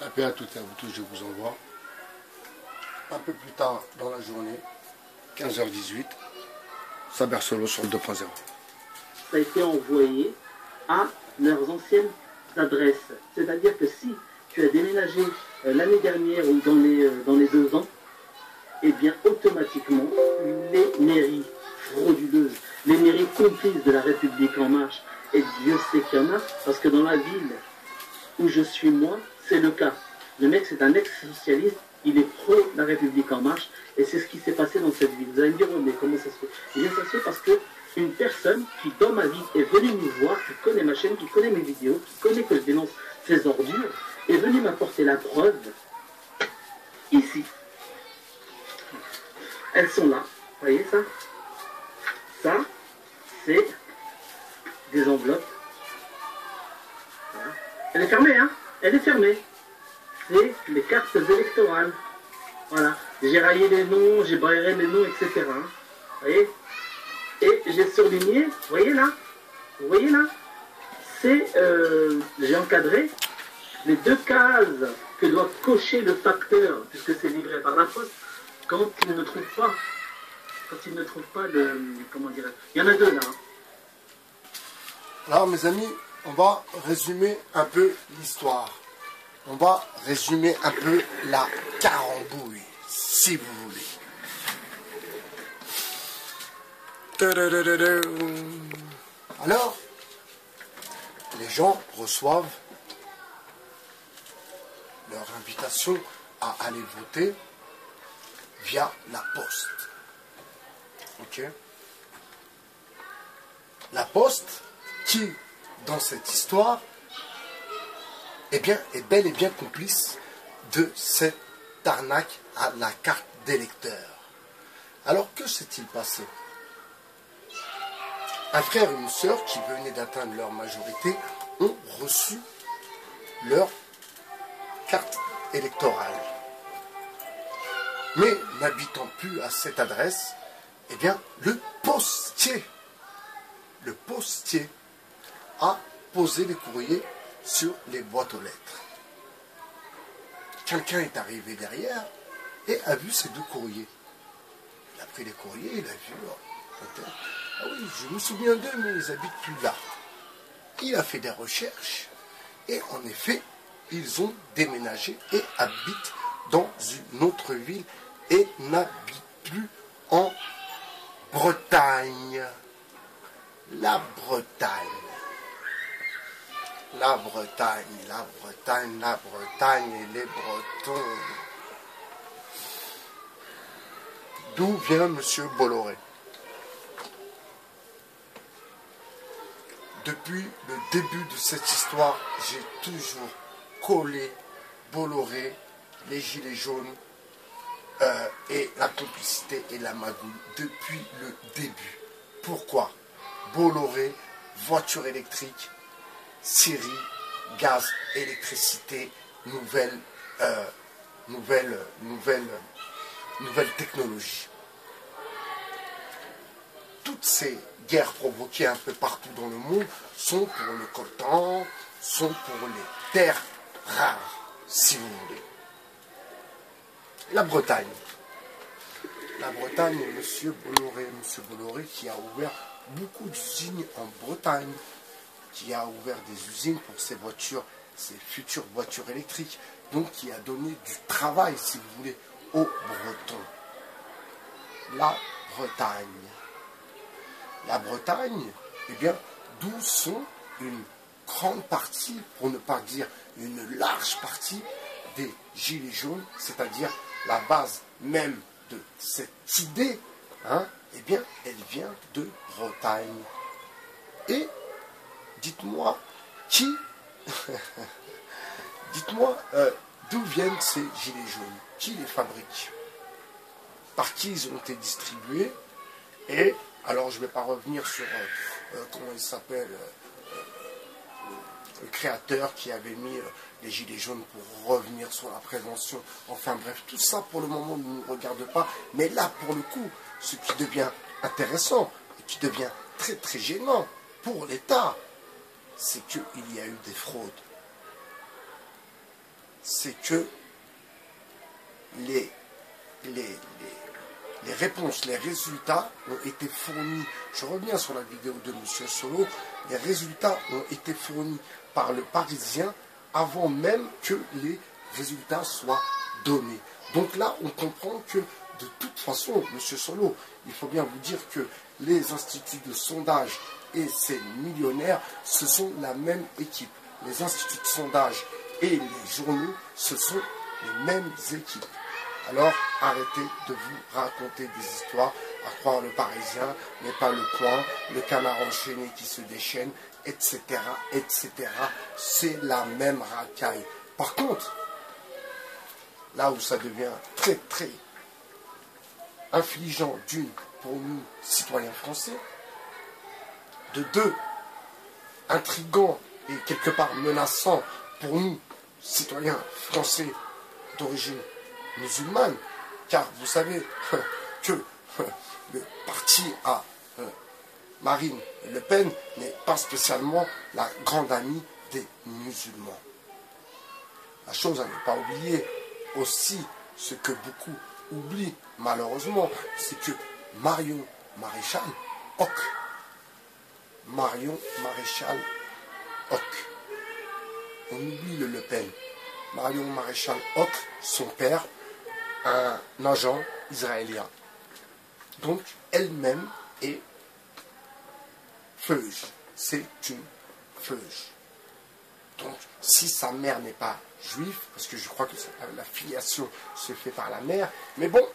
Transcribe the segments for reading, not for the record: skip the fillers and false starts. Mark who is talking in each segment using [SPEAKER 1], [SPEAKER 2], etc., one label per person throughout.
[SPEAKER 1] La paix à toutes et à vous tous, je vous envoie. Un peu plus tard dans la journée, 15h18, Saber Solo sur le 2.0.
[SPEAKER 2] Ça a été envoyé à leurs anciennes adresses. C'est-à-dire que si tu as déménagé l'année dernière ou dans les 2 ans, eh bien automatiquement, les mairies frauduleuses, les mairies complices de la République En Marche, et Dieu sait qu'il y en a, parce que dans la ville où je suis moi, c'est le cas. Le mec, c'est un ex-socialiste, il est pro la République En Marche, et c'est ce qui s'est passé dans cette ville. Vous allez me dire, oh, mais comment ça se fait? Eh bien, ça se fait parce que une personne qui, dans ma vie, est venue nous voir, qui connaît ma chaîne, qui connaît mes vidéos, qui connaît que je dénonce ces ordures, est venue m'apporter la preuve, ici. Elles sont là, vous voyez ça? Ça, c'est des enveloppes. Voilà. Elle est fermée, hein? Elle est fermée. C'est les cartes électorales. Voilà. J'ai raillé les noms, j'ai baillé les noms, etc. Vous voyez? Et j'ai surligné, vous voyez là? Vous voyez là? C'est, j'ai encadré les 2 cases que doit cocher le facteur, puisque c'est livré par la poste, quand il ne trouve pas. Quand il ne trouve pas le... Comment dire? Il y en a 2 là. Hein.
[SPEAKER 1] Alors mes amis, on va résumer un peu l'histoire. On va résumer un peu la carambouille, si vous voulez. Alors, les gens reçoivent leur invitation à aller voter via la poste. Ok? La poste qui, dans cette histoire, eh bien, est bel et bien complice de cette arnaque à la carte d'électeur. Alors, que s'est-il passé? Un frère et une sœur qui venaient d'atteindre leur majorité ont reçu leur carte électorale. Mais n'habitant plus à cette adresse, eh bien, le postier a posé les courriers sur les boîtes aux lettres. Quelqu'un est arrivé derrière et a vu ces 2 courriers. Il a pris les courriers, il a vu, ah oui, je me souviens d'eux, mais ils habitent plus là. Il a fait des recherches et en effet, ils ont déménagé et habitent dans une autre ville et n'habitent plus en Bretagne. La Bretagne. La Bretagne, la Bretagne, la Bretagne et les Bretons. D'où vient M. Bolloré? Depuis le début de cette histoire, j'ai toujours collé Bolloré, les gilets jaunes et la complicité et la magouille depuis le début. Pourquoi? Bolloré, voiture électrique, Syrie, gaz, électricité, nouvelle technologie. Toutes ces guerres provoquées un peu partout dans le monde sont pour le coltan, sont pour les terres rares, si vous voulez. La Bretagne. La Bretagne, M. Bolloré qui a ouvert beaucoup d'usines en Bretagne, qui a ouvert des usines pour ses voitures, ses futures voitures électriques, donc qui a donné du travail, si vous voulez, aux Bretons. La Bretagne. La Bretagne, eh bien, d'où sont une grande partie, pour ne pas dire une large partie, des gilets jaunes, c'est-à-dire la base même de cette idée, hein, eh bien, elle vient de Bretagne. Et dites-moi qui, dites-moi d'où viennent ces gilets jaunes, qui les fabrique, par qui ils ont été distribués, et alors je ne vais pas revenir sur comment il s'appelle, le créateur qui avait mis les gilets jaunes pour revenir sur la prévention, enfin bref, tout ça pour le moment ne nous regarde pas, mais là pour le coup, ce qui devient intéressant, et qui devient très très gênant pour l'État, c'est qu'il y a eu des fraudes. C'est que les réponses, les résultats ont été fournis. Je reviens sur la vidéo de M. Solo. Les résultats ont été fournis par le Parisien avant même que les résultats soient donnés. Donc là, on comprend que de toute façon, M. Solo, il faut bien vous dire que les instituts de sondage et ces millionnaires, ce sont la même équipe. Les instituts de sondage et les journaux, ce sont les mêmes équipes. Alors, arrêtez de vous raconter des histoires, à croire le Parisien, mais pas le Point, le Canard enchaîné qui se déchaîne, etc., etc. C'est la même racaille. Par contre, là où ça devient très, très infligeant, d'une, pour nous, citoyens français, de deux, intrigant et quelque part menaçant pour nous, citoyens français d'origine musulmane, car vous savez que le parti à Marine Le Pen n'est pas spécialement la grande amie des musulmans. La chose à ne pas oublier aussi, ce que beaucoup oublient malheureusement, c'est que Marion Maréchal Hoc, on oublie le Pen. Marion Maréchal Hoc, son père, un agent israélien. Donc, elle-même est feuge. C'est une feuge. Donc, si sa mère n'est pas juive, parce que je crois que la filiation se fait par la mère, mais bon,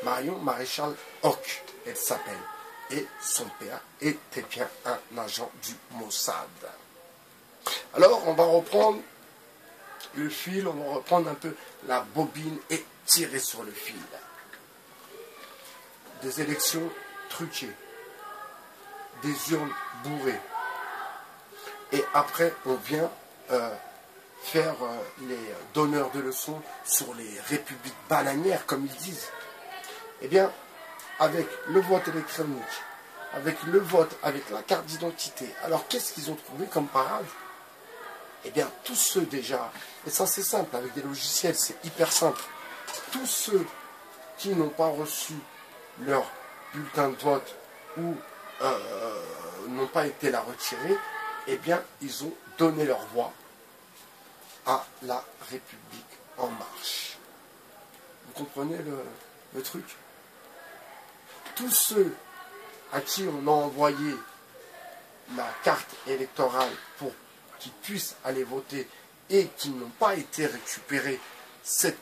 [SPEAKER 1] Marion Maréchal Hoc, elle s'appelle. Et son père était bien un agent du Mossad. Alors, on va reprendre le fil, on va reprendre un peu la bobine et tirer sur le fil. Des élections truquées, des urnes bourrées. Et après, on vient faire les donneurs de leçons sur les républiques bananières, comme ils disent. Eh bien, avec le vote électronique, avec le vote, avec la carte d'identité, alors qu'est-ce qu'ils ont trouvé comme parade? Eh bien, tous ceux déjà, et ça c'est simple, avec des logiciels, c'est hyper simple, tous ceux qui n'ont pas reçu leur bulletin de vote ou n'ont pas été la retirer, eh bien, ils ont donné leur voix à la République en marche. Vous comprenez le truc? Tous ceux à qui on a envoyé la carte électorale pour qu'ils puissent aller voter et qui n'ont pas été récupérés cette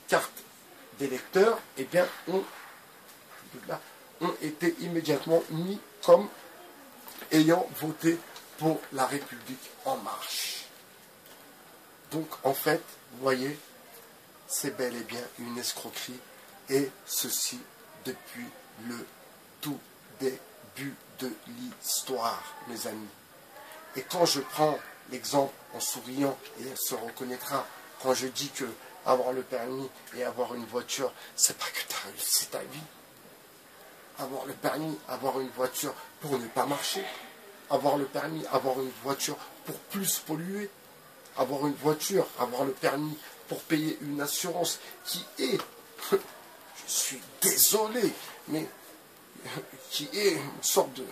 [SPEAKER 1] carte d'électeur, eh bien, ont été immédiatement mis comme ayant voté pour la République en marche. Donc, en fait, vous voyez, c'est bel et bien une escroquerie, et ceci depuis le tout début de l'histoire, mes amis. Et quand je prends l'exemple en souriant, et elle se reconnaîtra, quand je dis que avoir le permis et avoir une voiture, c'est pas que tu as réussi ta vie. Avoir le permis, avoir une voiture pour ne pas marcher. Avoir le permis, avoir une voiture pour plus polluer. Avoir une voiture, avoir le permis pour payer une assurance qui est, je suis désolé, mais qui est une sorte de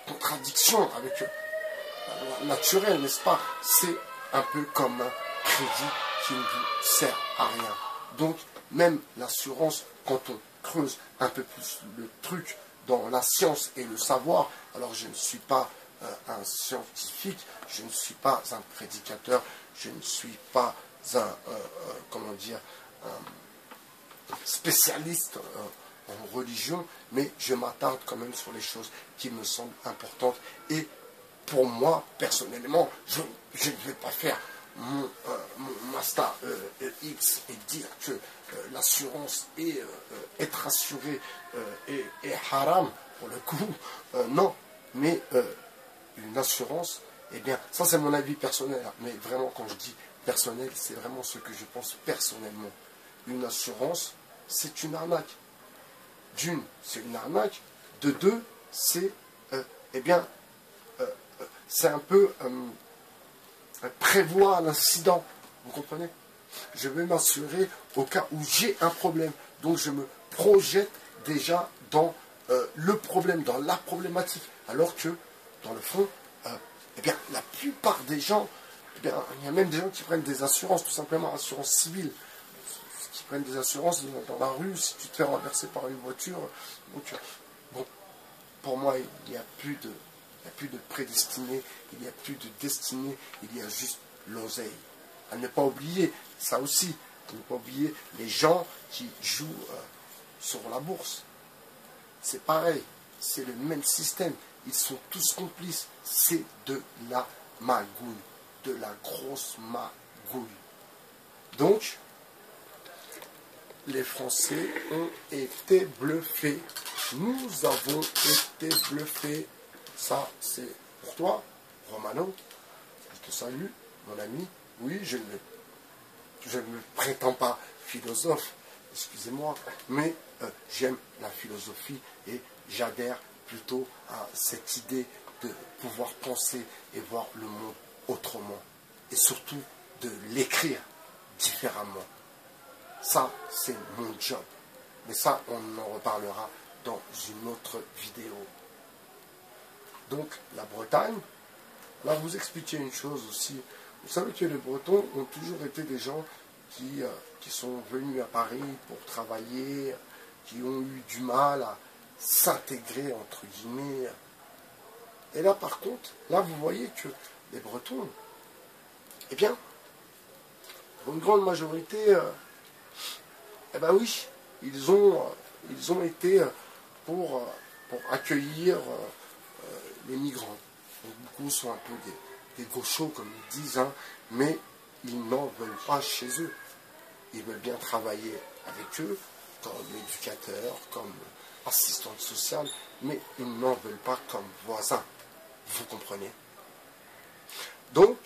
[SPEAKER 1] contradiction avec la loi naturelle, n'est-ce pas? C'est un peu comme un crédit qui ne vous sert à rien. Donc, même l'assurance, quand on creuse un peu plus le truc dans la science et le savoir, alors je ne suis pas un scientifique, je ne suis pas un prédicateur, je ne suis pas un spécialiste en religion, mais je m'attarde quand même sur les choses qui me semblent importantes. Et pour moi, personnellement, je ne vais pas faire mon master X et dire que l'assurance et être assuré est haram, pour le coup, non, mais une assurance, eh bien, ça c'est mon avis personnel, mais vraiment quand je dis personnel, c'est vraiment ce que je pense personnellement. Une assurance, c'est une arnaque. D'une, c'est une arnaque. De deux, c'est eh bien, c'est un peu prévoir l'incident, vous comprenez? Je vais m'assurer au cas où j'ai un problème. Donc je me projette déjà dans le problème, dans la problématique. Alors que, dans le fond, eh bien, la plupart des gens, eh bien, il y a même des gens qui prennent des assurances, tout simplement, assurance civile, qui prennent des assurances dans la rue, si tu te fais renverser par une voiture. Donc, bon, pour moi, il n'y a plus de prédestiné, il n'y a plus de destinée, il y a juste l'oseille. À ne pas oublier, ça aussi, à ne pas oublier les gens qui jouent sur la bourse. C'est pareil, c'est le même système. Ils sont tous complices. C'est de la magouille, de la grosse magouille. Donc, les Français ont été bluffés. Nous avons été bluffés. Ça, c'est pour toi, Romano. Je te salue, mon ami. Oui, je ne me prétends pas philosophe, excusez-moi, mais j'aime la philosophie et j'adhère plutôt à cette idée de pouvoir penser et voir le monde autrement. Et surtout de l'écrire différemment. Ça, c'est mon job. Mais ça, on en reparlera dans une autre vidéo. Donc, la Bretagne, là, vous expliquer une chose aussi. Vous savez que les Bretons ont toujours été des gens qui sont venus à Paris pour travailler, qui ont eu du mal à s'intégrer, entre guillemets. Et là, par contre, là, vous voyez que les Bretons, eh bien, pour une grande majorité, eh bien oui, ils ont été pour accueillir les migrants. Donc, beaucoup sont un peu des gauchos, comme ils disent, hein, mais ils n'en veulent pas chez eux. Ils veulent bien travailler avec eux, comme éducateurs, comme assistantes sociales, mais ils n'en veulent pas comme voisins. Vous comprenez? Donc,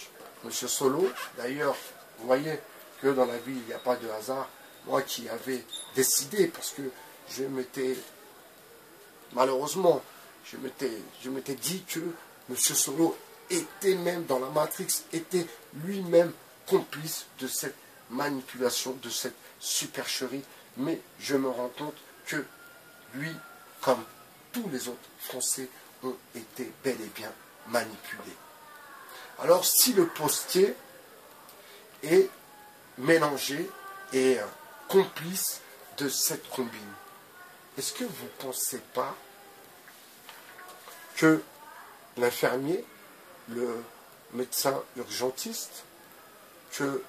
[SPEAKER 1] M. Solo, d'ailleurs, vous voyez que dans la vie, il n'y a pas de hasard. Moi qui avais décidé, parce que je m'étais, malheureusement, je m'étais dit que M. Solo était même dans la Matrix, était lui-même complice de cette manipulation, de cette supercherie. Mais je me rends compte que lui, comme tous les autres Français, ont été bel et bien manipulés. Alors, si le postier est mélangé et complice de cette combine, est-ce que vous ne pensez pas que l'infirmier, le médecin urgentiste, que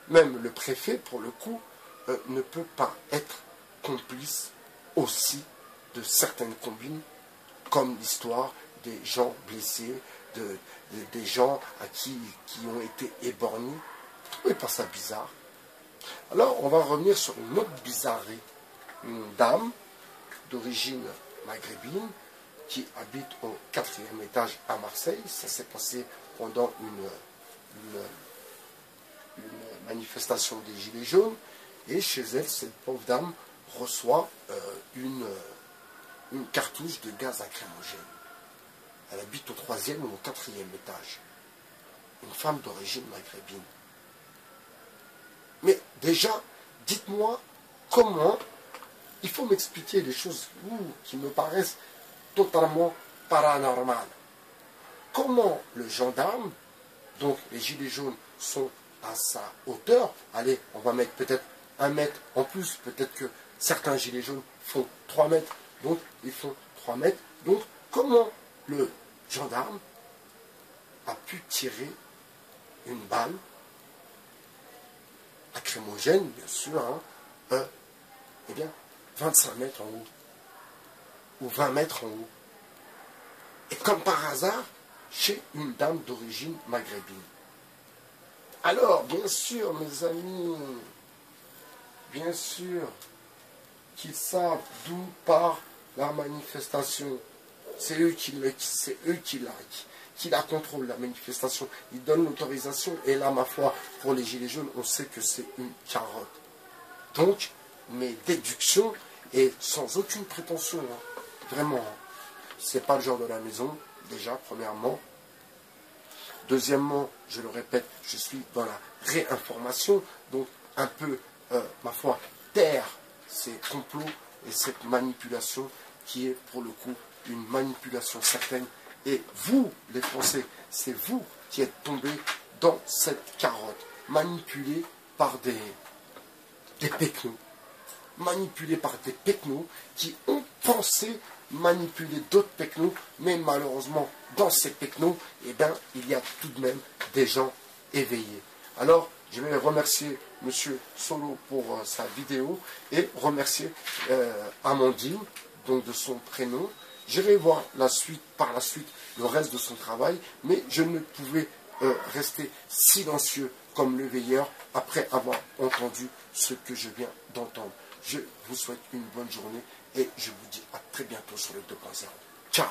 [SPEAKER 1] même le préfet, pour le coup, ne peut pas être complice aussi de certaines combines, comme l'histoire des gens blessés, des gens qui ont été éborgnés? Vous ne trouvez pas ça bizarre? Alors, on va revenir sur une autre bizarrerie. Une dame d'origine maghrébine qui habite au 4e étage à Marseille. Ça s'est passé pendant une manifestation des Gilets jaunes. Et chez elle, cette pauvre dame reçoit une cartouche de gaz lacrymogène. Elle habite au 3e ou au 4e étage. Une femme d'origine maghrébine. Mais déjà, dites-moi comment, il faut m'expliquer les choses qui me paraissent totalement paranormales. Comment le gendarme, donc les gilets jaunes sont à sa hauteur, allez, on va mettre peut-être 1 mètre en plus, peut-être que certains gilets jaunes font 3 mètres, donc ils font 3 mètres. Donc comment le gendarme a pu tirer une balle lacrymogène, bien sûr, hein, eh bien, 25 mètres en haut, ou 20 mètres en haut. Et comme par hasard, chez une dame d'origine maghrébine. Alors, bien sûr, mes amis, bien sûr, qu'ils savent d'où part la manifestation. C'est eux qui la contrôlent, la manifestation. Ils donnent l'autorisation. Et là, ma foi, pour les Gilets jaunes, on sait que c'est une carotte. Donc, mes déductions, et sans aucune prétention, hein, vraiment, c'est pas le genre de la maison, déjà, premièrement. Deuxièmement, je le répète, je suis dans la réinformation, donc un peu, ma foi, taire ces complots et cette manipulation qui est pour le coup une manipulation certaine. Et vous, les Français, c'est vous qui êtes tombés dans cette carotte, manipulés par des pecnos, manipulés par des pecnos qui ont pensé manipuler d'autres pecnos, mais malheureusement, dans ces pecnos, eh bien, il y a tout de même des gens éveillés. Alors, je vais remercier M. Solo pour sa vidéo et remercier Amandine, donc de son prénom. J'irai voir par la suite le reste de son travail, mais je ne pouvais rester silencieux comme le veilleur après avoir entendu ce que je viens d'entendre. Je vous souhaite une bonne journée et je vous dis à très bientôt sur le 2.0. Ciao!